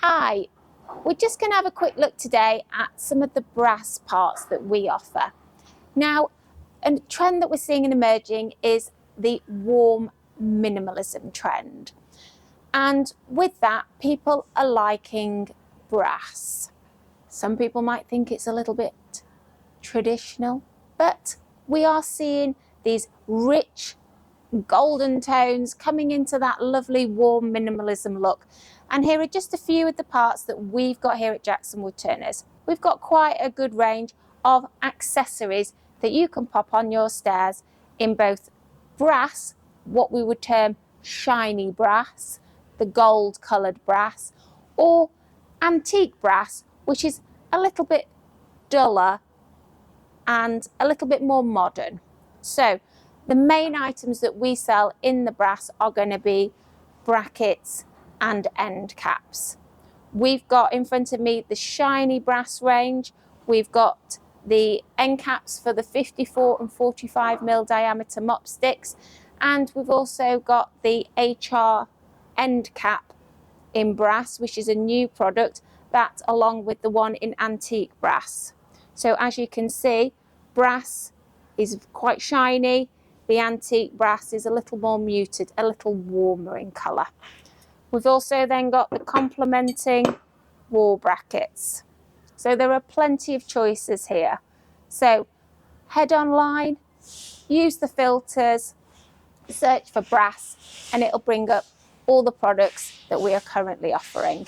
Hi, we're just going to have a quick look today at some of the brass parts that we offer. Now, a trend that we're seeing and emerging is the warm minimalism trend. And with that, people are liking brass. Some people might think it's a little bit traditional, but we are seeing these rich golden tones coming into that lovely warm minimalism look. And here are just a few of the parts that we've got here at Jackson Woodturners. We've got quite a good range of accessories that you can pop on your stairs in both brass, what we would term shiny brass, the gold coloured brass, or antique brass, which is a little bit duller and a little bit more modern. So the main items that we sell in the brass are going to be brackets and end caps. We've got in front of me the shiny brass range. We've got the end caps for the 54 and 45mm diameter mop sticks. And we've also got the HR end cap in brass, which is a new product, that along with the one in antique brass. So as you can see, brass is quite shiny. The antique brass is a little more muted, a little warmer in colour. We've also then got the complementing wall brackets. So there are plenty of choices here. So head online, use the filters, search for brass, and it'll bring up all the products that we are currently offering.